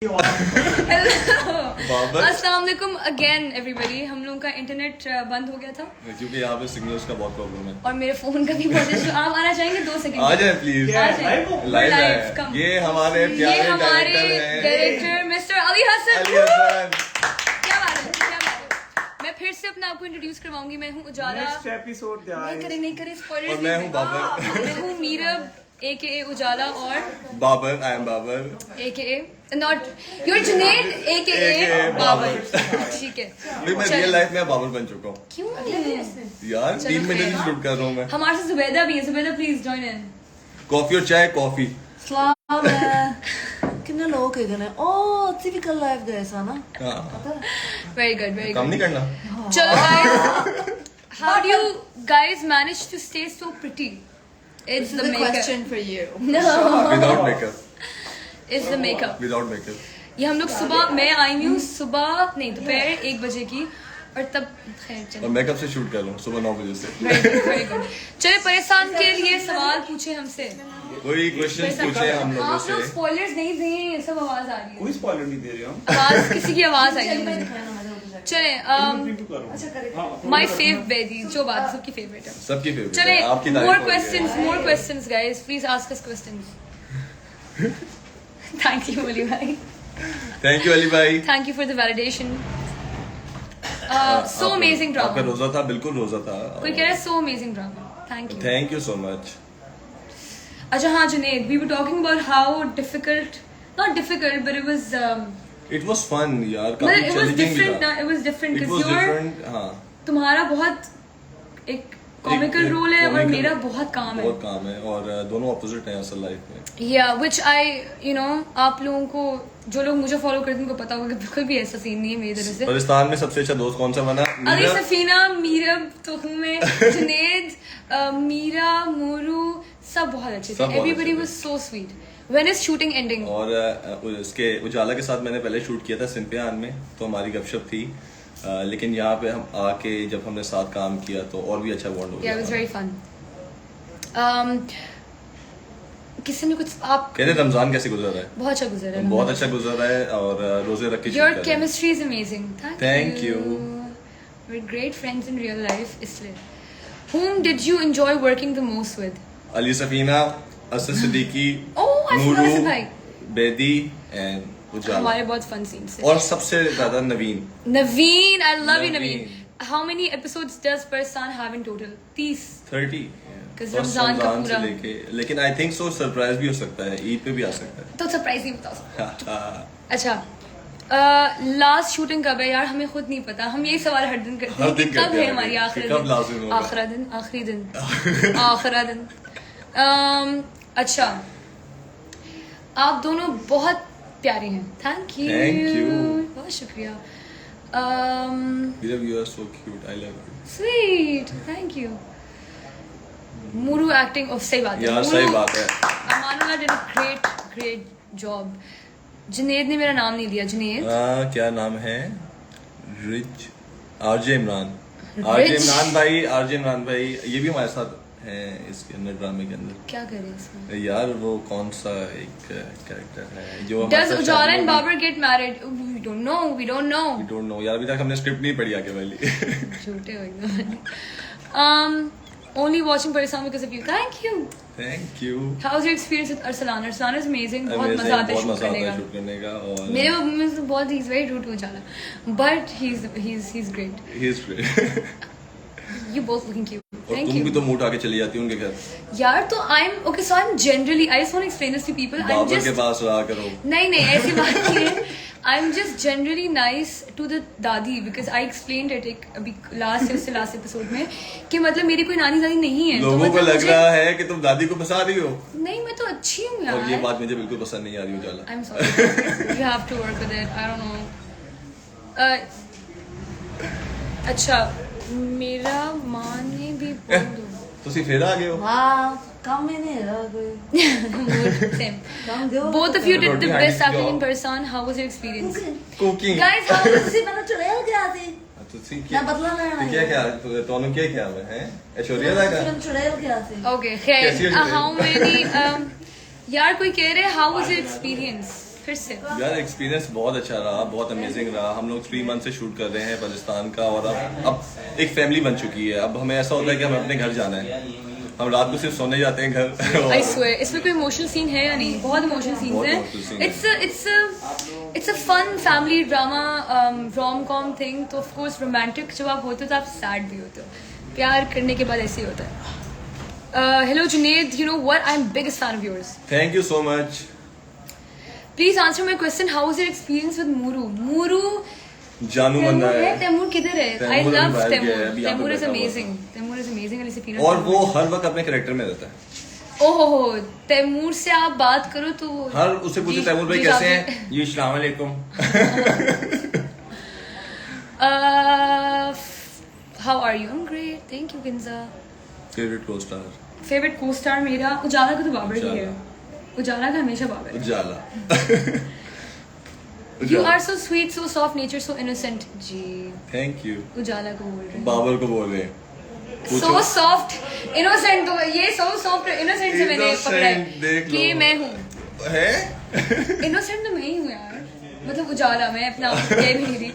अस्सलाम वालेकुम again everybody. हम लोगों का इंटरनेट बंद हो गया था क्योंकि यहाँ पे सिग्नल्स का बहुत प्रॉब्लम है और मेरे फोन का भी बहुत इशू। आप आना चाहेंगे 2 सेकंड? आ जाए प्लीज। लाइव है। ये हमारे प्यारे डायरेक्टर मिस्टर अली हसन। क्या बात है, क्या बात है। मैं फिर से अपना आपको इंट्रोड्यूस करवाऊंगी। मैं हूँ उजाला। नहीं करे स्पॉयलर्स। और मैं हूँ बाबर। मैं हूँ मीरब AKA उजाला और Babar. I am Babar AKA not your Junaid AKA Babar. ठीक है भाई, मैं रियल लाइफ में बाबर बन चुका हूँ। क्यों यार 3 मिनट ही शूट कर रहा हूँ मैं। हमारे साथ जुबैदा भी है। Zubaida please join in. Coffee और चाय? कॉफी। सलाम है। कितने लोग है गए? ओह टिपिकल लाइफ जैसा ना। Very good very calm good. नहीं करना। चलो guys, how do you guys manage to stay so pretty? It's the makeup. question for you. No. Without makeup. It's the makeup. Without makeup. ये हम लोग सुबह, मैं आई हूँ सुबह नहीं दोपहर 1 बजे की और तब खैर और चलो मैं कब से शूट कर रहा हूँ? सुबह 9 बजे से। Very good. चले परेशान के लिए सवाल पूछे हमसे। कोई क्वेश्चन पूछे हम लोगों आप लोग से। स्पॉयलर्स नहीं दे, सब आवाज आ रही है। कोई स्पॉइलर नहीं दे रहे हम। आवाज किसी की आवाज आई है मुझे। चले माय फेवरेट बेदी जो बात सबकी फेवरेट है। सबकी फेवरेट चले है। आपकी more questions guys, please ask us questions. Thank you Ali bhai. Thank you Ali भाई। Thank you for the validation. So amazing आपका drama. रोजा था? बिल्कुल रोजा था। कोई कह रहा है so amazing drama. Thank you. Thank you so much. अच्छा हाँ Junaid, we were talking about how difficult, not difficult but it was it was fun यार। it काफी was चैलेंजिंग different था। ना, it was different it because was you're different. हाँ, तुम्हारा बहुत एक कॉमिकल रोल है और comical- मेरा बहुत काम है। बहुत काम है और दोनों ऑपोजिट हैं असल लाइफ में। Yeah, which I, you know, आप लोगों को जो लोग मुझे फॉलो करते हैं उनको पता होगा कि बिल्कुल भी ऐसा सीन नहीं है मेरी तरफ से। पाकिस्तान में सबसे अच्छा दोस्त कौन सा बना? अली सफीना, मीरब, तो हूँ मैं, जुनेद, मीरा, मोरू, सब बहुत अच्छे थे। सब बहुत Everybody अच्छे was so sweet. When is shooting ending? और उसके उजाला के साथ मैंने पहले शूट किया था सिंपियान में, तो हमारी गपशप थी। लेकिन यहाँ पे हम आके जब हमने साथ काम किया तो और भी अच्छा बॉन्ड हो Yeah, it was गया। very fun. किसी ने कुछ आप कहते रमजान कैसे गुजर रहा है? बहुत अच्छा गुजरा है। बहुत अच्छा गुजर रहा है और रोजे रख के shoot Your कर रहे हैं। chemistry is amazing. Thank you. We're great friends in real life. इसलिए Whom did you enjoy working the most with? Ali Safina, Asad Siddiqui, Oh, I forgot Asad bhai. Bedi and Ujala. हमारे बहुत fun scenes थे। और सबसे ज्यादा नवीन। Naveen, I love you, Naveen. Naveen. How many episodes does Parsan have in total? 30. 30 Because First Ramzan का रमजान से पूरा। लेके, लेकिन आई थिंक सो सरप्राइज भी हो सकता है, ईद पे भी आ सकता तो सरप्राइज नहीं बता सकते। है। अच्छा, लास्ट शूटिंग कब है यार? हमें खुद नहीं पता। हम यही सवाल हर दिन करते हर हैं कि दिन कब करते है हैं हमारी कि आखिरी कब दिन? लाजिम होगा। आखिरी दिन, आखिरी दिन, आखिरी दिन। अच्छा, आप दोनों बहुत प्यारे हैं। Thank you. Thank you. बहुत शुक्रिया। You are so cute. I love you. Sweet, thank you. Muru acting off सही बात है यार सही बात है। Amanullah did a great job. Junaid ने मेरा नाम नहीं लिया। जुनेद क्या नाम है? Rich RJ Imran. RJ Imran भाई ये भी हमारे साथ हैं इसके अंदर, ड्रामे के अंदर। क्या करे इसमें? यार वो कौन सा एक कैरेक्टर है जो Does Ujala and Babar get married? We don't know. We don't know यार, अभी तक हमने स्क्रिप्ट नहीं पढ़ी आगे वाली। झूठे हो एकदम। Only watching Parisam because of you. Thank you. Thank you. How's your experience with Arsalan? Arsalan is amazing. बहुत मजा आता है बहुत शूट मजा आता करने है का। शूट करने का और मेरे में से बहुत he's very rude to Ujala, but he's great. he is great। You both looking cute. और Thank तुम भी you. तो मूड आके चली जाती हो उनके घर। यार तो I'm okay. So I'm generally, I just want to explain this to people. I'm Babar just के पास रहा करो। नहीं ऐसी बात नहीं है। I'm just generally nice to the दादी because I explained it एक अभी लास्ट एपिसोड में कि मतलब मेरी कोई नानी दादी नहीं है। लोगों को लग रहा है कि तुम दादी को फंसा रही हो। नहीं, मैं तो अच्छी हूँ यार। और ये बात मुझे बिल्कुल पसंद नहीं आ रही उजाला। I'm sorry. You have to work with it. I don't know. अच्छा, मेरा माँ ने भी बोल दो। ਤੁਸੀਂ ਫੇਰ ਆ ਗਏ ਹੋ। हाँ काम में नहीं रहा कोई। Same. काम दो। Both of you did the Roti best hand acting in job. person. How was your experience? Cooking Guys, how was ਤੁਸੀਂ ਮੈਨੂੰ ਚੜਿਆ ਗਿਆ ਸੀ। ਤੁਸੀਂ ਮੈਂ ਬਦਲਾ ਲੈਣਾ ਹੈ। क्या ਤੁਹਾਨੂੰ ਕੀ ਕਿਹਾ ਮੈਂ ਹੈ ऐश्वर्या ਦਾ फिल्म चढ़ाया गया ਸੀ। Okay, कैसी खैर, है how many यार कोई कह रहे how was your experience? फिर से यार एक्सपीरियंस बहुत अच्छा रहा, बहुत अमेजिंग रहा। हम लोग 3 मंथ से शूट कर रहे हैं पाकिस्तान का, और अब एक फैमिली बन चुकी है। अब हमें ऐसा होता है कि हमें अपने घर जाना है, हम रात को सिर्फ सोने जाते हैं घर। आई स्वेयर इसमें कोई इमोशनल सीन है या नहीं? बहुत इमोशनल बहुत सीन्स emotional scene हैं। It's a fun family drama rom com thing. तो ऑफ कोर्स रोमांटिक जब आप होते हो तो आप सैड भी होते हो। प्यार करने के बाद ऐसे ही होता है। Hello Junaid, you know what, I am biggest fan of yours. Thank you so much. Please answer my question, how was your experience with Muru? Muru जानू बंदा है। तैमूर किधर है? आई तैमूर लव अभी तैमूर। यहाँ पे तैमूर इज बैठा हुआ amazing. Taimoor is amazing Ali Safina. और वो हर वक्त अपने कैरेक्टर में रहता है। ओहो, तैमूर से आप बात करो तो हर उससे पूछो जी- तैमूर भाई जी कैसे साहब। हैं? जी अस्सलाम वालेकुम। How are you? I am great, thank you Kinza. Favourite को स्टार फेवरेट को स्टार मेरा उजाला का तो बाबर ही है। उजाला का हमेशा बाबर है। Ujala. You are so sweet, so soft nature, so innocent. जी थैंक यू। उजाला को बोल रहे हैं। बाबर को बोल रहे हैं। सो सॉफ्ट इनोसेंट, तो ये सो सॉफ्ट इनोसेंट से मैंने Innocent, पकड़ा देख है लो। कि मैं हूँ है इनोसेंट। तो मैं ही हूँ यार, मतलब उजाला। मैं अपना आप कह भी नहीं रही।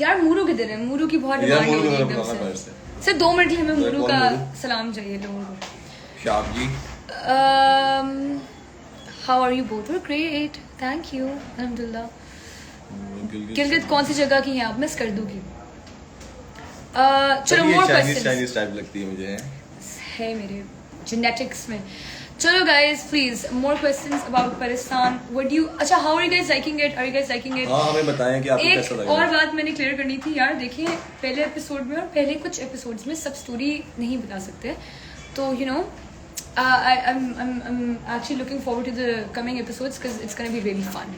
यार मूरू किधर है? मूरू की बहुत यार डिमांड मूरू हो को रही है मेरा एकदम बुलाना से। घर से। सिर्फ 2 मिनट के लिए हमें मूरू कौन का मूरू? सलाम चाहिए लोगों को। शाब जी। How are you both? Great, thank you, अल्हम्दुलिल्लाह। गिलगित कौन सी जगह की हैं आप? मिस कर दूंगी। चलो मोर क्वेश्चंस चाइनीज टाइप लगती है मुझे। है मेरे जेनेटिक्स में। चलो guys please more questions about Pakistan. What you, अच्छा how are you guys liking it? Are you guys liking it? हाँ हमें बताएं कि आपको कैसा एक लग और रहा है। बात मैंने क्लियर करनी थी यार। देखिए पहले एपिसोड में और पहले कुछ एपिसोड्स में सब स्टोरी नहीं बता सकते, तो you know I'm actually looking forward to the coming episodes because it's gonna be really fun.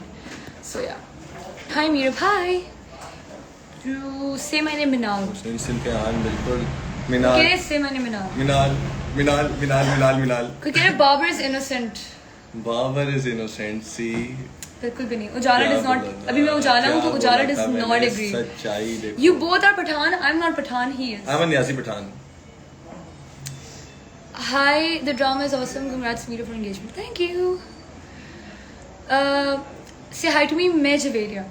So yeah. Hi Meerab, hi. You say my name Minal. सिल के आन बिल्कुल मिनाल Okay, say my name Minal. मिनाल मिनाल मिनाल मिनाल मिनाल। कोई कह रहे Babar is innocent. Babar is innocent see. बिल्कुल भी नहीं। उजाला does not. अभी मैं उजाला हूँ तो उजाला does not agree. सच्चाई देखो। You both are Pathan. I'm not Pathan. He is. I'm a न्यासी Pathan. Hi, the drama is awesome. Congrats, Meera, for engagement. Thank you. Say hi to me, मैं जवेरिया।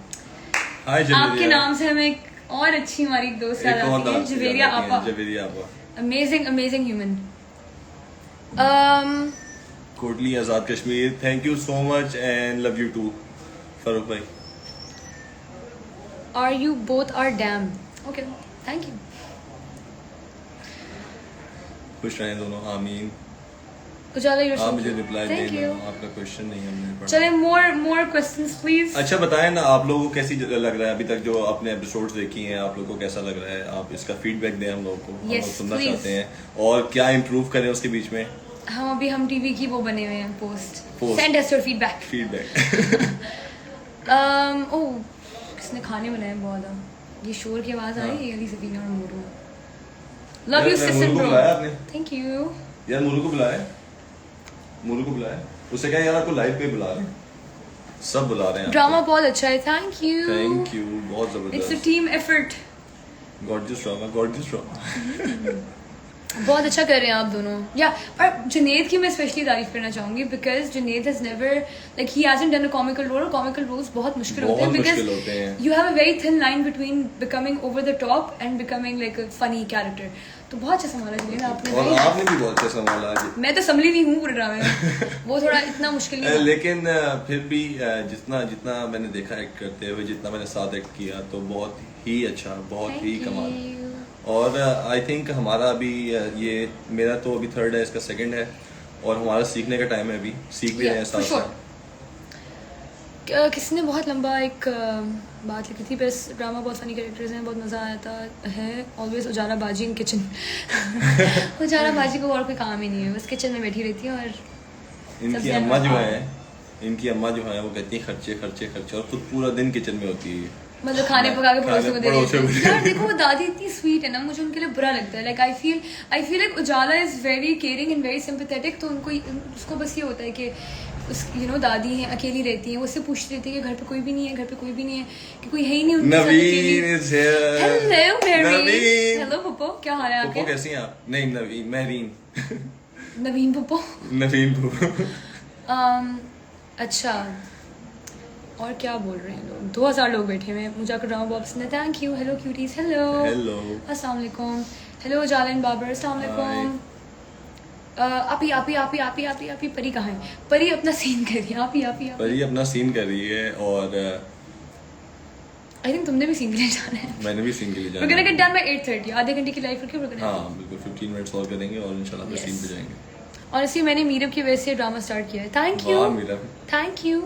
हाय जवेरिया। आपके नाम से हमें एक और अच्छी हमारी दोस्त याद एक और आती है, दांत जवेरिया याद आती है, आपा। जवेरिया आपा। Amazing human. Kotli Azad Kashmir, thank you so much and love you too Farooq भाई। Are you both are damn? Okay, thank you. खुश रहें दोनों, आमीन। उजाला you're so आप मुझे cute. Reply Thank you. देना, आपका क्वेश्चन नहीं हमने पढ़ा। चले more questions please. अच्छा बताएं ना, आप लोगों को कैसी लग रहा है अभी तक जो आपने एपिसोड्स देखी हैं, आप लोगों को कैसा लग रहा है? आप इसका फीडबैक दें हम लोगों को, हम Yes, लोग सुनना please. चाहते हैं और क्या इम्प्रूव करें उसके बीच में। हम टीवी की वो बने हुए हैं post. Post. Send us your feedback. Feedback. Oh किसने खाने बनाए बहुत। ये शोर की आवाज आ रही है, अली सफीना और मोरू। लव यू यार, सिस्टर मोरू को ब्रो। बुलाया आपने? Thank you. यार मुरू को बुलाए, मुरू को बुलाए, उससे क्या यार आपको लाइव पे बुला रहे हैं, सब बुला रहे हैं। ड्रामा बहुत अच्छा है, थैंक यू। थैंक यू, बहुत इट्स अ जबरदस्त। Team effort. Gorgeous drama, gorgeous drama. बहुत अच्छा कर रहे हैं आप दोनों। या और जुनेद की मैं स्पेशली तारीफ करना चाहूंगी because Junaid has never like he hasn't done a comical role. और कॉमिकल रोल्स बहुत मुश्किल होते हैं बहुत बिकॉज मुश्किल होते हैं। You have a very thin line between becoming over the top and becoming like a funny character. तो बहुत अच्छा संभाला जुनेद आपने। और आपने भी बहुत अच्छा संभाला आज। मैं तो संभली नहीं हूँ पूरे ड्रामे में। वो थोड़ा इतना मुश्किल नहीं था। लेकिन फिर भी जितना जितना मैंने देखा एक्ट करते हुए, जितना मैंने साथ एक्ट किया, तो बहुत ही अच्छा, बहुत ही Thank कमाल। you. और आई थिंक हमारा अभी ये मेरा तो अभी 3rd है, इसका 2nd है, और हमारा सीखने का टाइम है, अभी सीख भी रहे हैं Yeah, for साथ sure. साथ। किसी ने बहुत लंबा एक बात लिखी थी, बस ड्रामा बहुत फनी कैरेक्टर्स हैं, बहुत मज़ा आता है। ऑलवेज उजाला बाजी इन किचन। उजाला बाजी को और कोई काम ही नहीं है, बस किचन में बैठी रहती है। और इनकी सबसे अम्मा जो हाँ। है, इनकी अम्मा जो है वो कहती है खर्चे खर्चे खर्चे, और खुद पूरा दिन किचन में होती है। मतलब खाने पका के पड़ोसियों को दे देती पड़ोसियों को है। यार देखो वो दादी इतनी स्वीट है ना, मुझे उनके लिए बुरा लगता है। Like I feel like Ujala is very caring and very sympathetic. तो उनको उसको बस ये होता है कि उस दादी हैं, अकेली रहती हैं, वो उससे पूछती रहती है कि घर पे कोई भी नहीं है, घर पे कोई भी नहीं है, कि कोई है ही नहीं उनके साथ अकेली। नवीन is here. हेलो मेरी। नवीन। हेलो पप्पो, क्या हाल है पप्पो आपके? कैसी हैं आप? नहीं नवीन, महरीन। नवीन पप्पो। नवीन पप्पो। अच्छा और क्या बोल रहे हैं लोग? 2000 लोग बैठे हुए हैं। मुझे ड्रामा बॉक्स ने thank you. Hello cuties, hello hello अस्सलाम वालेकुम। हेलो जालिन बाबर, अस्सलाम वालेकुम। आपी परी कहाँ है? परी अपना सीन कर रही है। आपी परी अपना सीन कर रही है और आई थिंक तुमने भी सीन के लिए जाना है। मैंने भी सीन के लिए We're जाना gonna है। get done by 8:30. आधे घंटे की लाइफ रखी we're gonna हाँ बिल्कुल 15 मिनट्स और करेंगे और इंशाल्लाह फिर Yes. सीन पे जाएंगे। और इसी मैंने मीरब की वजह से ड्रामा स्टार्ट किया है। थैंक यू वाह मीरा, थैंक यू।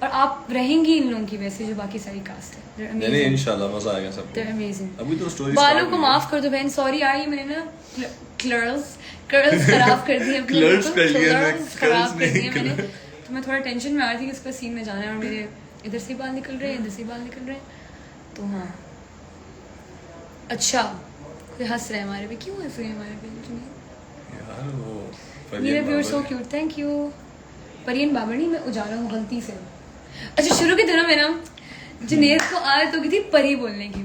और आप रहेंगी इन लोगों की वजह से जो बाकी सारी कास्ट है। They're नहीं amazing. इंशाल्लाह मजा आएगा सबको। They're amazing. अभी तो स्टोरी बालों को माफ कर दो बहन, सॉरी यार ये मैंने ना कर्ल्स खराब कर दिए अपने। Curls कर लिए मैं, Curls खराब curls कर दिए नहीं, मैंने। तो मैं थोड़ा टेंशन में आ रही थी कि इसका सीन में जाना है और मेरे इधर से बाल निकल रहे हैं, इधर से बाल निकल रहे हैं। तो हाँ अच्छा कोई हंस रहे हैं हमारे पे। क्यों हंस रहे हैं हमारे पे? यार वो मेरा viewer so cute, thank you. परियन बाबरनी मैं उजाला हूँ गलती से। अच्छा शुरू के दिनों में ना जुनेद को आदत हो गई थी परी बोलने की।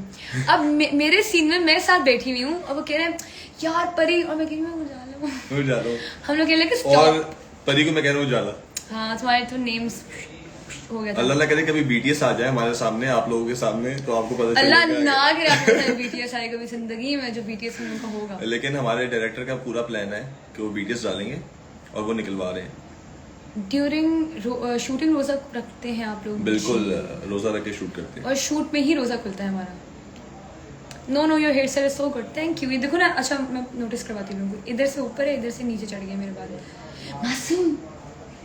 अब मेरे सीन में मैं साथ बैठी हुई हूँ और वो कह रहे हैं यार परी और मैं कह रही हूँ मैं उजाला हूँ। उजाला हम लोग कह रहे हैं कि और stop। परी को मैं कह रहा हूँ उजाला। हाँ तुम्हारे तो नेम्स हो गया था। अल्लाह ना करे कभी बीटीएस आ जाए हमारे सामने, आप लोगों के सामने, तो आपको पता अल्लाह चलेगा। ना करे आपके साथ बीटीएस आए कभी जिंदगी में, जो बीटीएस में उनका होगा। लेकिन हमारे डायरेक्टर का पूरा प्लान है कि वो बीटीएस डालेंगे और वो निकलवा रहे हैं। ड्यूरिंग शूटिंग रोजा रखते हैं आप लोग? बिल्कुल रोजा रख के शूट करते हैं। और शूट में ही रोजा खुलता है हमारा। No your hairstyle is so good, thank you. ये देखो ना, अच्छा मैं नोटिस करवाती हूँ लोगों को। इधर से ऊपर है, इधर से नीचे चढ़ गए मेरे बाल। मासूम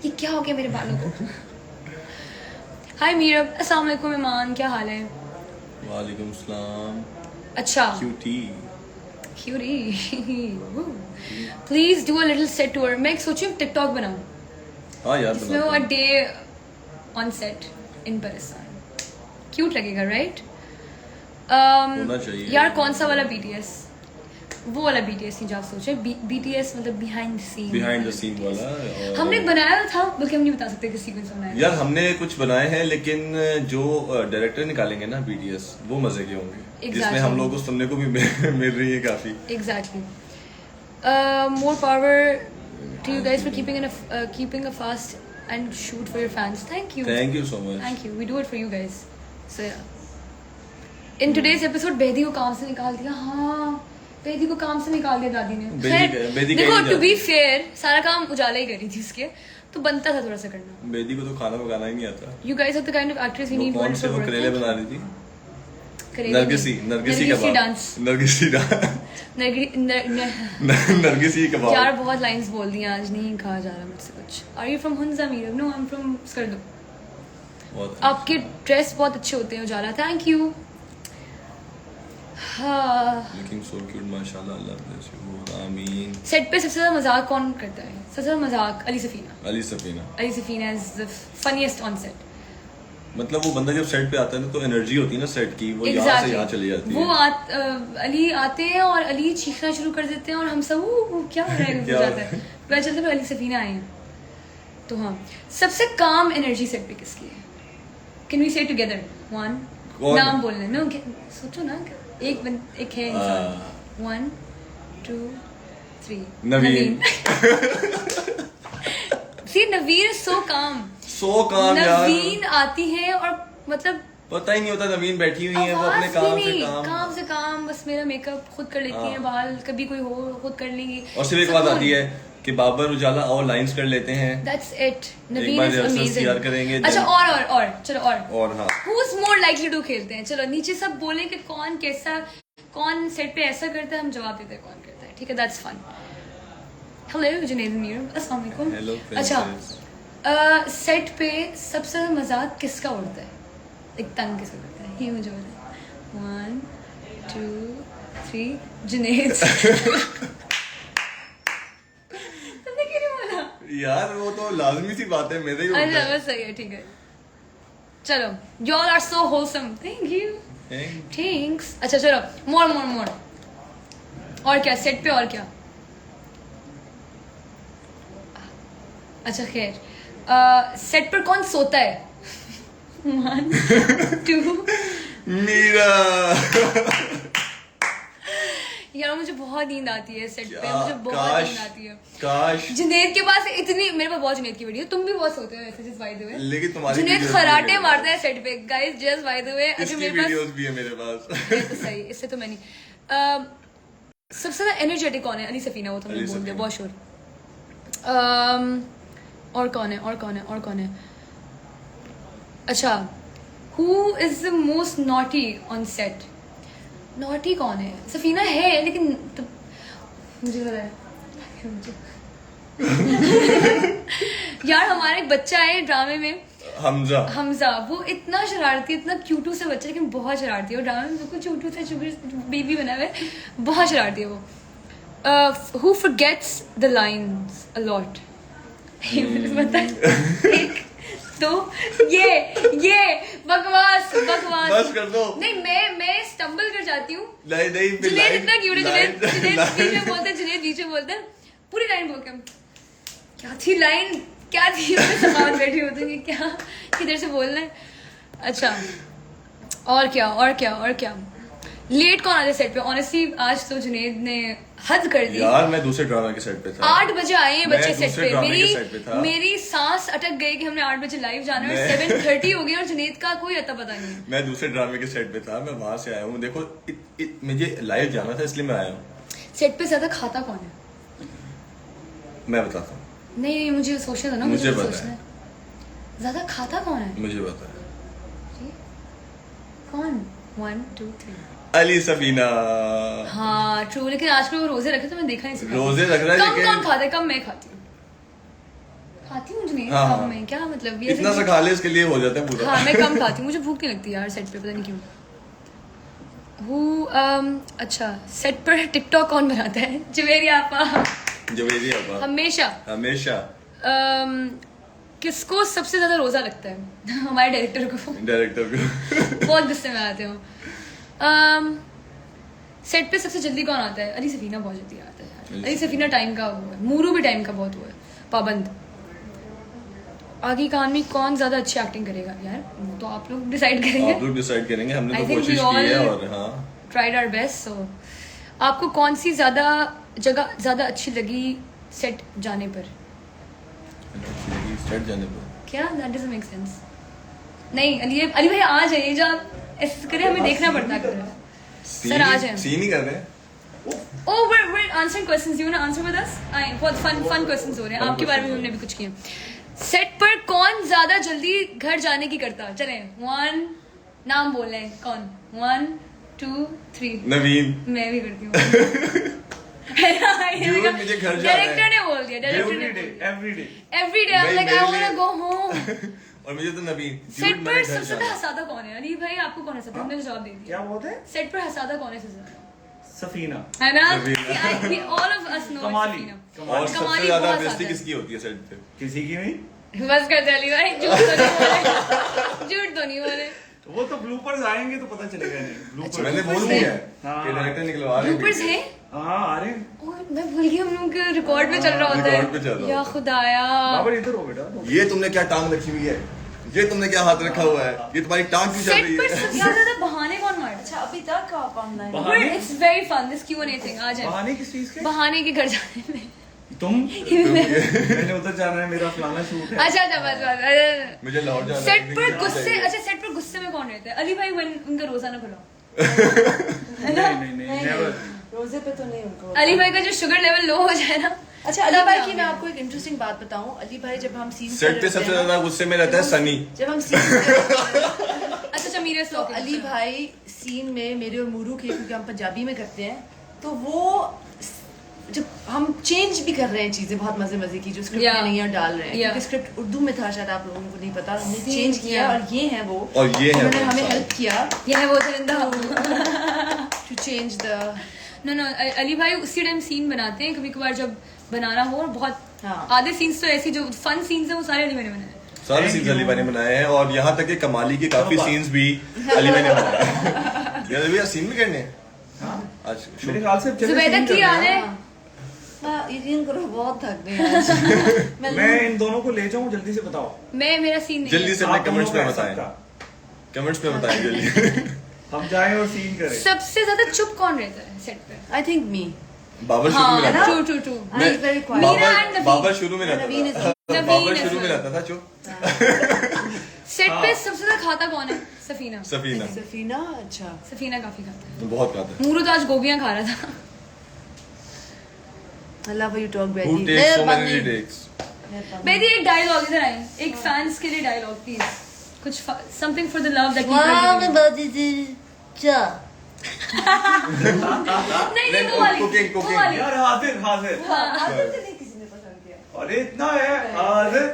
ये क्या हो गया मेरे बालों को? हाय मीरब, अस्सलाम वालेकुम ईमान, क्या हाल है? वालेकुम सलाम। अच्छा cutie cutie please do a little set tour. मैं एक सोची टिकटॉक बनाऊं हाँ यार जिसमें वो बनाते day on set in Pakistan. Cute लगेगा राइट? होना चाहिए। यार कौन सा वाला बीटीएस? वो वाला बीटीएस नहीं जो आप सोचे। बीटीएस मतलब बिहाइंड द सीन वाला। और हमने बनाया था, बल्कि हम नहीं बता सकते किसी को बनाया। यार हमने कुछ बनाए हैं लेकिन जो डायरेक्टर निकालेंगे ना बीटीएस वो मजे के होंगे। Exactly. जिसमें हम लोगों को सुनने को भी मिल रही है काफी। Exactly. More power to you guys for keeping a fast and shoot for your fans. Thank you. Thank you so much. Thank you. We do it for you guys. So yeah. In today's episode, Bedi को काम से निकाल दिया। हाँ, बेदी को काम से निकाल दिया दादी ने। बेदी देखो, कहीं to be जाती। fair, सारा काम उजाला ही कर रही थी उसके, तो बनता था थोड़ा सा करना। बेदी को तो खाना पकाना ही नहीं आता। You guys are the kind of actors we वो need. कौन से वो करेले बना रही थी? नरगिसी डांस। नरगिसी नरगिसी कबाब। यार बहुत लाइंस बोल दी आज, नहीं कहा जा रहा मुझसे कुछ। Are you from Hunza Meerab? No, I'm from Skardu. बहुत आपके ड्रेस बहुत अच्छे होते हैं उजाला, थैंक यू। हाँ, लुकिंग सो क्यूट माशाल्लाह, अल्लाह ब्लेस यू, आमीन। सेट पे सबसे ज्यादा मजाक कौन करता है? सबसे ज्यादा मजाक Ali Safina. Ali Safina is the funniest on set. मतलब वो बंदा जब सेट पे आता है ना तो एनर्जी होती है ना सेट की, वो यहाँ से यहाँ चली जाती है। वो अली आते हैं और अली चीखना शुरू कर देते हैं और हम सब क्या हो रहा है हो जाता है। पता चलता है अली सफीना आए हैं। तो हाँ, सबसे काम एनर्जी सेट पे किसकी है? कैन वी से टुगेदर? वन नाम बोलना है ना, सोचो ना, एक है इंसान। 1 2 3 नवीन। See, Naveen is so calm. सो काम यार। नवीन आती है और मतलब पता ही नहीं होता नवीन बैठी हुई है, वो अपने आवाज काम भी से नहीं, काम। काम से काम, बस मेरा मेकअप खुद कर लेती है, बाल कभी कोई हो खुद कर लेंगी। और सिर्फ एक बात आती है कि बाबर उजाला और लाइंस कर लेते हैं। That's it. Naveen bar is rehearsals amazing. तैयार करेंगे, अच्छा then- और चलो और हाँ Who's more likely to खेलते हैं? चलो नीचे सब बोले कि कौन कैसा, कौन सेट पे ऐसा करता है, हम जवाब देते हैं कौन करता है, ठीक है? That's fun. Hello Junaid Mir, अस्सलाम वालेकुम। Hello, अच्छा princess. सेट पे सबसे ज्यादा मजाक किसका उड़ता है? एक तंग किसका करता है? ये मुझे बताओ। 1 2 3 जुनैद। तुमने क्यों नहीं बोला? यार वो तो लाजमी सी बात है, मेरे ही होता अच्छा है। बस सही है, ठीक है। चलो, y'all are so wholesome. Thank you. Thanks. अच्छा चलो, more. और क्या सेट पे और क्या? अच्छा खैर, सेट पर कौन सोता है? 1 2 मीरा। यार मुझे बहुत नींद आती है सेट पे, क्या- मुझे बहुत नींद आती है। काश जुनैद के पास इतनी, मेरे पास बहुत जुनैद की वीडियो, तुम भी बहुत सोते हो ऐसे, जस्ट बाय द वे। लेकिन तुम्हारी जुनैद videos खराटे भी है मारता है सेट पे guys, just by the way. अच्छा इसकी मेरे पास वीडियोस भी है मेरे पास। ये तो सही, इससे तो मैं नहीं। सबसे ज्यादा एनर्जेटिक कौन है? अली सफीना, वो तो हमने अली बोल दिया, सफीना। बहुत श्योर। और कौन है, और कौन है, और कौन है? अच्छा, who is the most naughty on set? Naughty कौन है? सफीना है लेकिन तो, मुझे पता है यार हमारा एक बच्चा है ड्रामे में, हमजा हमजा, वो इतना शरारती, इतना क्यूटू सा बच्चा, लेकिन बहुत शरारती है। और ड्रामे में बिल्कुल क्यूटू सा शुगर बेबी बना हुआ है, बहुत शरारती है वो। Who forgets the lines a lot? पता है? एक तो ये बकवास बकवास बस कर दो। नहीं, मैं स्टम्बल कर जाती हूँ। नहीं नहीं फिर जुनैद line- इतना क्यूट है, line- जुनैद line- बीच में बोलते हैं, जुनैद बीच में बोलते हैं, पूरी लाइन बोल के क्या थी लाइन, क्या थी, मैं समाज बैठी होती हूँ कि क्या किधर से बोलना है। अच्छा, और क्या, और क्या, और क्या? लेट कौन आते सेट पे? ऑनेस्टली आज तो जुनैद ने हद कर दी। यार मैं दूसरे ड्रामा के सेट पे था। 8 बजे आए हैं मैं बच्चे सेट दूसरे पे। ड्रामे के सेट पे था। मेरी सांस अटक गई कि हमने 8 बजे लाइव जाना है, और मैं- 7:30 हो गई और जुनैद का कोई अता पता नहीं है। मैं दूसरे ड्रामे के सेट पे था, मैं वहां से आया हूँ। देखो मुझे लाइव जाना था इसलिए मैं आया हूँ। सेट पे ज्यादा खाता कौन है? मैं बताता हूँ, नहीं, मुझे सोचना था ना, मुझे भी पता सोचना है। ज्यादा खाता कौन है? मुझे पता है। कौन? 1 2 3 अली सफीना हाँ ट्रू, लेकिन आजकल वो रोजे रखे तो मैं देखा नहीं सका। रोजे रख रहा है कम लेकिन कौन खाता है? कम मैं खाती हूँ, खाती हूँ जुनैद, हाँ, कम मैं, क्या मतलब ये इतना सा खा ले इसके लिए हो जाता है पूरा। हाँ मैं कम खाती हूँ, मुझे भूख नहीं लगती यार सेट पे, पता नहीं क्यों। अच्छा, सेट पर टिकटॉक कौन बनाता है? जवेरी आपा, जवेरी आपा हमेशा। हमेशा। किसको सबसे ज्यादा रोजा लगता है? हमारे डायरेक्टर को। डायरेक्टर को बहुत गुस्से में आते हो। सेट पे सबसे जल्दी कौन आता है? अली सफीना बहुत जल्दी आता है यार। अली सफीना टाइम का वो है, मूरू भी टाइम का बहुत वो है, पाबंद। आगे कहानी में कौन ज्यादा अच्छी एक्टिंग करेगा यार, वो तो आप लोग डिसाइड करेंगे। आप लोग डिसाइड करेंगे, हमने I तो think we कोशिश की है। all और हाँ, ट्राइड आवर बेस्ट। सो आपको कौन सी जगह ज्यादा अच्छी लगी सेट जाने पर? सेट जाने पर क्या? That doesn't make sense. नहीं अली भाई आ जाइए, जो आप ऐसे करें हमें देखना पड़ता है। सर आ जाए। सीन ही कर रहे हैं। Oh, we're answering questions. You wanna answer with us? आए, बहुत fun questions हो रहे हैं। आपके बारे में हमने भी कुछ किया। सेट पर कौन ज्यादा जल्दी घर जाने की करता? चले 1 नाम बोल रहे हैं, कौन? 1 2 3 नवीन। मैं भी करती हूँ। Dude, मुझे घर जाना है। डायरेक्टर ने बोल दिया, डायरेक्टर ने every day. Every day I like I want to go home. और मुझे तो नवीन। सेट Dude, पर मैंने घर सबसे ज्यादा जाना है। हंसाता कौन है? अली भाई आपको कौन हंसाता है? हमने तो जवाब दे दिया। क्या बोलते हैं? सेट पर हंसाता कौन है सबसे ज्यादा? सफीना। है ना? नवीन। ऑल ऑफ अस नो कमाली। और सबसे कमाली ज्यादा बहुत बेइज्जती ज्यादा। किसकी होती है सेट पे? किसी की नहीं। बस कर दे अली भाई, झूठ तो नहीं बोले, झूठ तो नहीं बोले। वो तो ब्लूपर्स आएंगे तो पता चलेगा नहीं। ब्लूपर्स। मैंने बोल bloopers दिया है। है हाँ। कि डायरेक्टर निकलवा रहे हैं। ब्लूपर्स हैं? हाँ अरे ओह, मैं भूल गई हम लोग के रिकॉर्ड में चल रहा होता रिकॉर्ड पे चल है। रहा या होता है। खुदाया। बाबर इधर हो बेटा। ये तुमने क्या टांग रखी हुई है? ये तुमने क्या हाथ रखा हुआ है? ये तुम्हारी टांग क्यों चल सेट रही पर है? सबसे ज्यादा बहाने कौन मारता अच्छा अभी तक आप ऑनलाइन बहाने? है? It's very fun this Q&A thing. आ जाए बहाने किस चीज के? बहाने के घर जाने में। तुम मैंने उधर जाना है, मेरा फलाना शूट है। अच्छा बस मुझे लाहौर जाना है। सेट पर लेकिन गुस्से, चाहिए। अच्छा सेट पर गुस्से में कौन रहता है? अली भाई उनका रोजा ना खुलाओ। नहीं never। रोजे पे तो नहीं उनको। अली भाई का जो शुगर लेवल लो हो जाए ना। अच्छा अली भाई की मैं आपको एक इंटरेस्टिंग बात बताऊं। अली भाई जब हम सीन सेट पे सबसे ज्यादा गुस्से में रहता है सनी। जब हम सीन अच्छा मेरे तो अली भाई सीन में मेरे और मूरू के, क्योंकि हम पंजाबी में करते हैं, तो वो जब हम चेंज भी कर रहे हैं चीजें बहुत मजे मजे की जो स्क्रिप्ट Yeah. में नहीं है डाल रहे हैं, Yeah. क्योंकि स्क्रिप्ट उर्दू में था, शायद आप लोगों को नहीं पता, हमने See, चेंज किया yeah. और ये है वो, और ये है उन्होंने वो हमें इंसान। हेल्प किया ये है वो दरिंदा। To change the no Ali भाई उसी टाइम सीन बनाते हैं, कभी कभार जब बनाना हो। और बहुत हाँ। आधे सीन्स तो ऐसी जो फन सीन्स हैं वो सारे अली भाई ने बनाए। सारे सीन्स अली भाई ने बनाए हैं और यहाँ तक कि कमाली के काफी चलो, सीन्स भी अली भाई ने बनाए हैं। यार भैया सीन भी करने हैं हाँ। आज मेरे ख्याल से चले जुबैदा सीन कर की रहे याद हैं। है? यकीन करो बहुत थक गई आज। मैं इन दोनों को ले जाऊं, जल्दी से बताओ। मैं मेरा सीन नहीं जल्दी है। से अपने आप कमेंट्स में दोनों का बताएं। सबका। कमेंट्स में बताएं जल्दी। हम जाएं और सीन करें। सबसे ज्यादा चुप कौन रहता है सेट पे? आई थिंक मी बाबर शुरू में रहता था। True I is very quiet. Meera and Naveen. Babar शुरू में नवीन is रहता था। Naveen बाबर as शुरू में well. रहता था चुप। सेट पे सबसे ज्यादा खाता कौन है? सफीना। सफीना सफीना अच्छा। सफीना काफी खाता है। बहुत खाता है। मूरू तो आज गोभियां खा रहा था। I love how you talk Who Betty। takes so many retakes? Bedi एक डायलॉग इधर आए, एक फैंस के लिए डायलॉग प्लीज, कुछ something for the love that people. नहीं वो वाली Cooking, वो cooking. वाली। यार हाजिर अरे इतना है हाजिर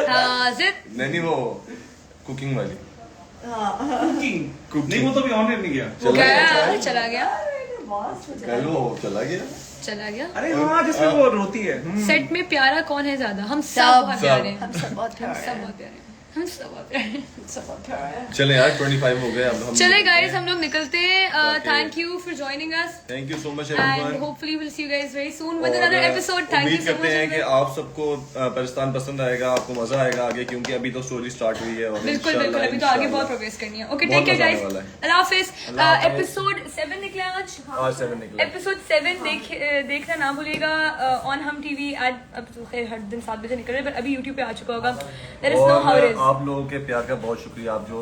हाजिर। नहीं वो कुकिंग वाली। कुकिंग नहीं, वो तो भी ऑन नहीं गया। चला गया कल वो चला गया। चला गया। अरे हाँ, जिसमें वो रोती है। सेट में प्यारा कौन है ज्यादा? हम सब सब, बहुत प्यारे हैं। हम सब बहुत हम प्यारे सब बहुत प्यारे हैं। हम सब बहुत प्यारे हैं। सब बहुत प्यारे हैं। चले यार 25 हो गए अब हम। चले गाइस हम लोग निकलते हैं। Thank you for joining us thank you so much and everyone. Hopefully will see you guys very soon with another episode. Thank you उम्मीद सो करते हैं कि मच। आप सबको पाकिस्तान पसंद आएगा, आपको मजा आएगा आगे, क्योंकि अभी तो स्टोरी स्टार्ट हुई है। और बिल्कुल इंशाल्लाह, बिल्कुल, अभी तो आगे इंशाल्लाह बहुत प्रोग्रेस करनी है। ओके बहुत टेक केयर मजा आने वाला गाइस, है। अल्लाह हाफिज। अल्लाह हाफिज। एपिसोड 7 निकला आज। आज 7 निकला। एपिसोड 7 देखना ना भूलिएगा ऑन हम टीवी। आज अब तो खैर हर दिन 7 बजे निकल रहे हैं, पर अभी यूट्यूब पे आ चुका होगा। Let us know how it और इज। आप लोगों के प्यार का बहुत शुक्रिया। आप जो